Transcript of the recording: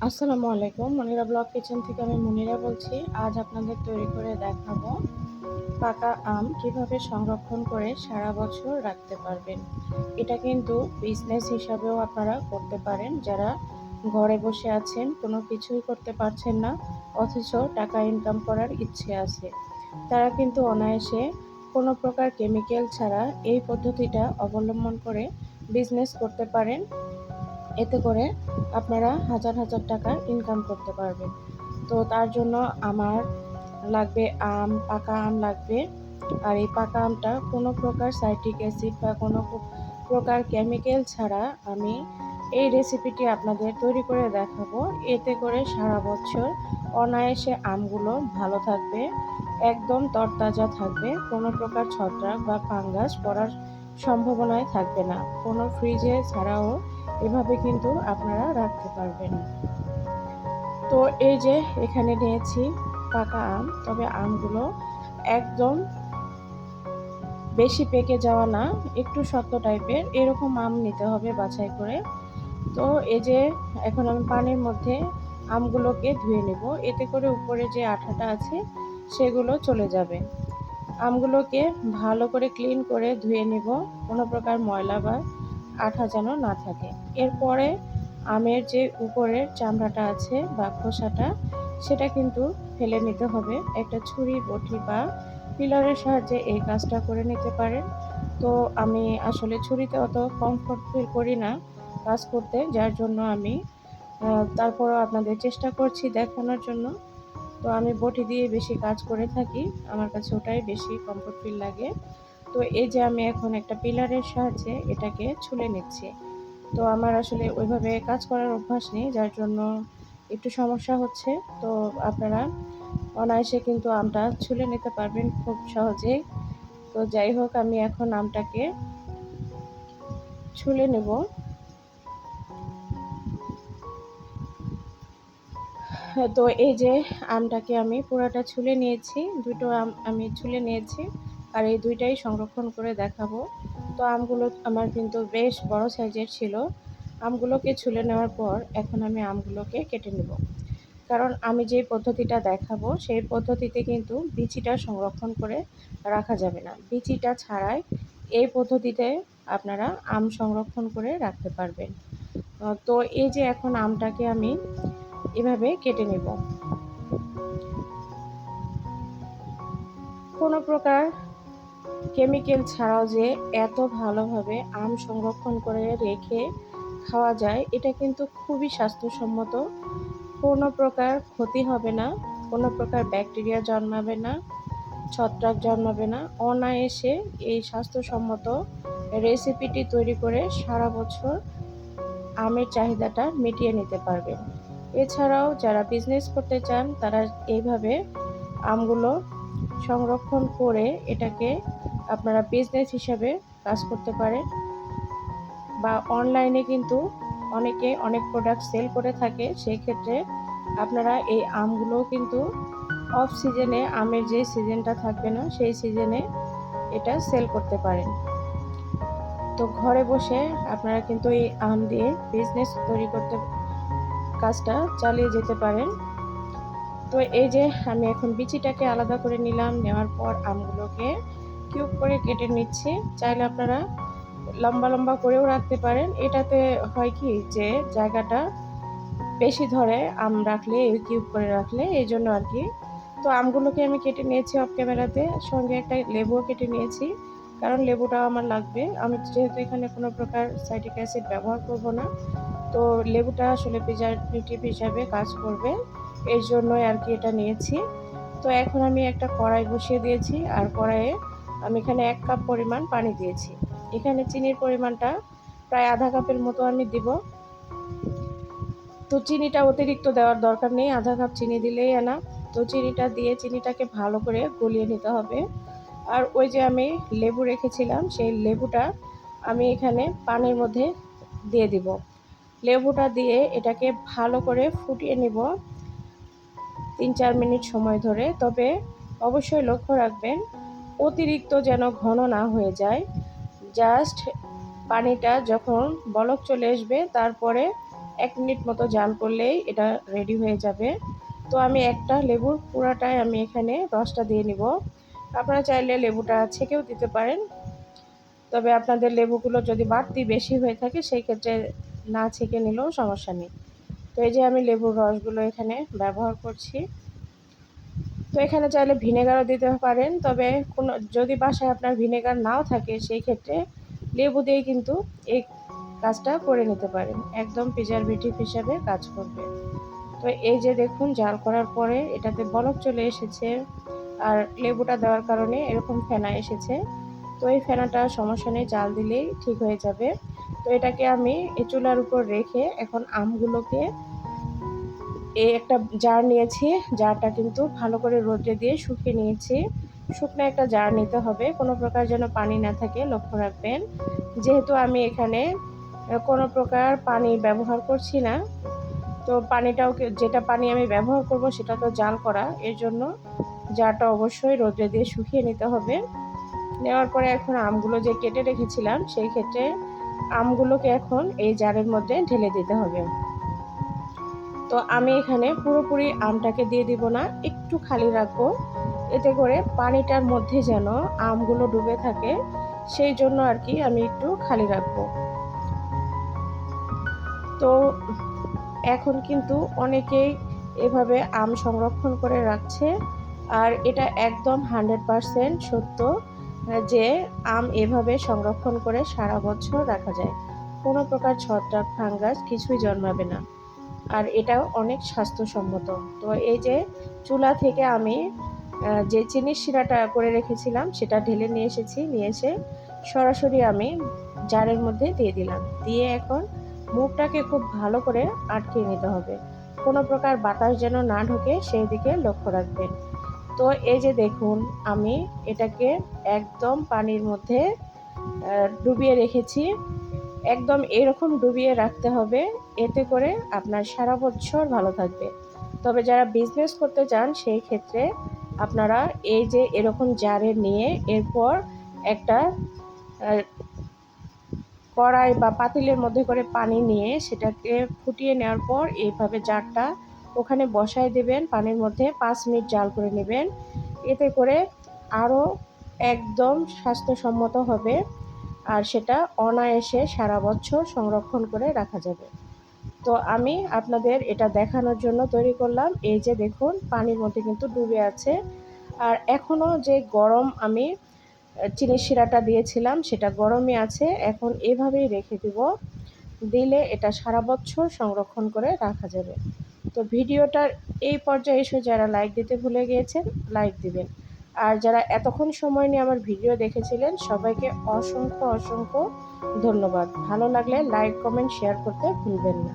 আসসালামু আলাইকুম, Monira blog kitchen থেকে আমি মনিরা বলছি। আজ আপনাদের তৈরি করে দেখাবো পাকা আম কিভাবে সংরক্ষণ করে সারা বছর রাখতে পারবেন। এটা কিন্তু বিজনেস হিসাবেও আপনারা করতে পারেন। যারা ঘরে বসে আছেন, কোনো কিছুই করতে পারছেন না, অথচ টাকা ইনকাম করার ইচ্ছে আছে, তারা কিন্তু অনায়াসে কোনো প্রকার কেমিক্যাল ছাড়া এই পদ্ধতিটা অবলম্বন করে বিজনেস করতে পারেন। এতে করে আপনারা হাজার হাজার টাকা ইনকাম করতে পারবেন। তো তার জন্য আমার লাগবে আম, পাকা আম লাগবে। আর এই পাকা আমটা কোনো প্রকার সাইট্রিক অ্যাসিড বা কোনো প্রকার কেমিক্যাল ছাড়া আমি এই রেসিপিটি আপনাদের তৈরি করে দেখাবো। এতে করে সারা বছর অনায়াসে আমগুলো ভালো থাকবে, একদম তরতাজা থাকবে, কোনো প্রকার ছত্রাক বা ফাঙ্গাস পড়ার সম্ভাবনাই থাকবে না। কোনো ফ্রিজে ছাড়াও এভাবে কিন্তু আপনারা রাখতে পারবেন। তো এই যে এখানে নিয়েছি পাকা আম, তবে আমগুলো একদম বেশি পেকে যাওয়া না, একটু শক্ত টাইপের এরকম আম নিতে হবে বাছাই করে। তো এই যে এখন আমি পানির মধ্যে আমগুলোকে ধুয়ে নেব, এতে করে উপরে যে আঠাটা আছে সেগুলো চলে যাবে। আমগুলোকে ভালো করে ক্লিন করে ধুয়ে নেব, কোনো প্রকার ময়লা বা আঠা যেন না থাকে। এরপরে আমের যে উপরের চামড়াটা আছে বা খোসাটা, সেটা কিন্তু ফেলে নিতে হবে। একটা ছুরি, বটি বা পিলারের সাহায্যে এই কাজটা করে নিতে পারেন। তো আমি আসলে ছুরিতে অত কমফোর্ট ফিল করি না কাজ করতে, যার জন্য আমি তারপরও আপনাদের চেষ্টা করছি দেখানোর জন্য। তো আমি বটি দিয়ে বেশি কাজ করে থাকি, আমার কাছে ওটাই বেশি কমফোর্ট ফিল লাগে। তো এই যে আমি এখন একটা পিলারের সাহায্যে এটাকে ছুলে নিচ্ছি। তো আমার আসলে ওইভাবে কাজ করার অভ্যাস নেই, যার জন্য একটু সমস্যা হচ্ছে। তো আপনারা অনায়াসে কিন্তু আমটা ছুলে নিতে পারবেন খুব সহজেই। তো যাই হোক, আমি এখন আমটাকে ছুলে নেব। তো এই যে আমটাকে আমি পুরোটা ছুলে নিয়েছি, দুটো আম আমি ছুলে নিয়েছি, আর এই দুইটাই সংরক্ষণ করে দেখাবো। তো আমগুলো আমার কিন্তু বেশ বড় সাইজের ছিল। আমগুলোকে ছুলে নেওয়ার পর এখন আমি আমগুলোকে কেটে নেব, কারণ আমি যে পদ্ধতিটা দেখাবো সেই পদ্ধতিতে কিন্তু বিচিটা সংরক্ষণ করে রাখা যাবে না। বিচিটা ছাড়াই এই পদ্ধতিতে আপনারা আম সংরক্ষণ করে রাখতে পারবেন। তো এই যে এখন আমটাকে আমি এভাবে কেটে নেব। কোনো প্রকার কেমিক্যাল ছাড়াও যে এত ভালোভাবে আম সংরক্ষণ করে রেখে খাওয়া যায়, এটা কিন্তু খুবই স্বাস্থ্যসম্মত। কোনো প্রকার ক্ষতি হবে না, কোনো প্রকার ব্যাকটেরিয়া জন্মাবে না, ছত্রাক জন্মাবে না। অনায়াসে এই স্বাস্থ্যসম্মত রেসিপিটি তৈরি করে সারা বছর আমের চাহিদাটা মিটিয়ে নিতে পারবেন। এছাড়াও যারা বিজনেস করতে চান তারা এইভাবে আমগুলো সংরক্ষণ করে এটাকে আপনারা বিজনেস হিসাবে কাজ করতে পারেন। বা অনলাইনে কিন্তু অনেকে অনেক প্রোডাক্ট সেল করে থাকে, সেই ক্ষেত্রে আপনারা এই আমগুলোও কিন্তু অফ সিজনে, আমের যে সিজনটা থাকবে না সেই সিজনে এটা সেল করতে পারেন। তো ঘরে বসে আপনারা কিন্তু এই আম দিয়ে বিজনেস তৈরি করতে কাজটা চালিয়ে যেতে পারেন। তো এই যে আমি এখন বিচিটাকে আলাদা করে নিলাম, নেওয়ার পর আমগুলোকে কিউব করে কেটে নিচ্ছি। চাইলে আপনারা লম্বা লম্বা করেও রাখতে পারেন। এটাতে হয় কি যে জায়গাটা বেশি ধরে আম রাখলে, এই কিউব করে রাখলে, এই জন্য আর কি। তো আমগুলোকে আমি কেটে নিয়েছি অফ ক্যামেরাতে, সঙ্গে একটা লেবুও কেটে নিয়েছি, কারণ লেবুটাও আমার লাগবে। আমি যেহেতু এখানে কোনো প্রকার সাইট্রিক অ্যাসিড ব্যবহার করব না, তো লেবুটা আসলে প্রিজারভেটিভ হিসাবে কাজ করবে, এর জন্যই আর কি এটা নিয়েছি। তো এখন আমি একটা কড়াই বসিয়ে দিয়েছি, আর কড়াইয়ে আমি এখানে 1 কাপ পরিমাণ পানি দিয়েছি। এখানে চিনির পরিমাণটা প্রায় আধা কাপের মতো আমি দিব। তো চিনিটা অতিরিক্ত দেওয়ার দরকার নেই, আধা কাপ চিনি দিলেই এনাফ। তো চিনিটা দিয়ে চিনিটাকে ভালো করে গলিয়ে নিতে হবে। আর ওই যে আমি লেবু রেখেছিলাম, সেই লেবুটা আমি এখানে পানির মধ্যে দিয়ে দিব। লেবুটা দিয়ে এটাকে ভালো করে ফুটিয়ে নিব 3-4 মিনিট সময় ধরে। তবে অবশ্যই লক্ষ্য রাখবেন অতিরিক্ত যেন ঘন না হয়ে যায়। জাস্ট পানিটা যখন বলক চলে আসবে তারপরে 1 মিনিট মতো জাল করলেই এটা রেডি হয়ে যাবে। তো আমি একটা লেবুর পুরাটাই আমি এখানে রসটা দিয়ে নিব। আপনারা চাইলে লেবুটা ছেঁকেও দিতে পারেন, তবে আপনাদের লেবুগুলো যদি বাড়তি বেশি হয়ে থাকে সেই ক্ষেত্রে না ছেঁকে নিলেও সমস্যা নেই। তো এই যে আমি লেবুর রসগুলো এখানে ব্যবহার করছি। তো এখানে চাইলে ভিনেগারও দিতে পারেন, তবে কোনো যদি বাসায় আপনার ভিনেগার নাও থাকে সেই ক্ষেত্রে লেবু দিয়েই কিন্তু এই কাজটা করে নিতে পারেন, একদম প্রিজারভেটিভ হিসাবে কাজ করবে। তো এই যে দেখুন জাল করার পরে এটাতে বলক চলে এসেছে, আর লেবুটা দেওয়ার কারণে এরকম ফেনা এসেছে। তো এই ফেনাটা সমস্যা নেই, জাল দিলেই ঠিক হয়ে যাবে। তো এটাকে আমি এই চুলার উপর রেখে এখন আমগুলোকে এই একটা জার নিয়েছি, জারটা কিন্তু ভালো করে রোদে দিয়ে শুকিয়ে নিয়েছি। শুকনো একটা জার নিতে হবে, কোনো প্রকার যেন পানি না থাকে লক্ষ্য রাখবেন। যেহেতু আমি এখানে কোনো প্রকার পানি ব্যবহার করছি না, তো পানিটাও যেটা পানি আমি ব্যবহার করব সেটা তো জাল করা, এর জন্য জারটা অবশ্যই রোদে দিয়ে শুকিয়ে নিতে হবে। নেওয়ার পরে এখন আমগুলো যে কেটে রেখেছিলাম সেই ক্ষেত্রে আমগুলোকে এখন এই জারের মধ্যে ঢেলে দিতে হবে। তো আমি এখানে পুরোপুরি আমটাকে দিয়ে দিব না, একটু খালি রাখবো, এতে করে পানিটার মধ্যে যেন আমগুলো ডুবে থাকে, সেই জন্য আর কি আমি একটু খালি রাখবো। তো এখন কিন্তু অনেকেই এভাবে আম সংরক্ষণ করে রাখছে, আর এটা একদম 100% সত্য যে আম এভাবে সংরক্ষণ করে সারা বছর রাখা যায়, কোনো প্রকার ছত্রাক ফাঙ্গাস কিছুই জন্মাবে না, আর এটাও অনেক স্বাস্থ্যসম্মত। তো এই যে চুলা থেকে আমি যে চিনির শিরাটা করে রেখেছিলাম সেটা ঢেলে নিয়ে এসেছি, নিয়ে এসে সরাসরি আমি জারের মধ্যে দিয়ে দিলাম, দিয়ে এখন মুখটাকে খুব ভালো করে আটকে নিতে হবে, কোনো প্রকার বাতাস যেন না ঢোকে সেই দিকে লক্ষ্য রাখবেন। তো এই যে দেখুন আমি এটাকে একদম পানির মধ্যে ডুবিয়ে রেখেছি, একদম এরকম ডুবিয়ে রাখতে হবে, এতে করে আপনার সারা বছর ভালো থাকবে। তবে যারা বিজনেস করতে চান সেই ক্ষেত্রে আপনারা এই যে এরকম জারে নিয়ে এরপর একটা কড়াই বা পাতিলের মধ্যে করে পানি নিয়ে সেটাকে ফুটিয়ে নেওয়ার পর এইভাবে জারটা ওখানে বসায় দেবেন, পানির মধ্যে 5 মিনিট জাল করে নেবেন, এতে করে আরও একদম স্বাস্থ্যসম্মত হবে, আর সেটা অনায়াসে সারা বছর সংরক্ষণ করে রাখা যাবে। তো আমি আপনাদের এটা দেখানোর জন্য তৈরি করলাম। এই যে দেখুন পানির মধ্যে কিন্তু ডুবে আছে, আর এখনও যে গরম আমি চিনির শিরাটা দিয়েছিলাম সেটা গরমই আছে, এখন এভাবেই রেখে দিব, দিলে এটা সারা বছর সংরক্ষণ করে রাখা যাবে। তো ভিডিওটার এই পর্যায়ে এসে যারা লাইক দিতে ভুলে গিয়েছেন লাইক দিবেন, আর যারা এতক্ষণ সময় নিয়ে আমার ভিডিও দেখেছিলেন সবাইকে অসংখ্য অসংখ্য ধন্যবাদ। ভালো লাগলে লাইক কমেন্ট শেয়ার করতে ভুলবেন না।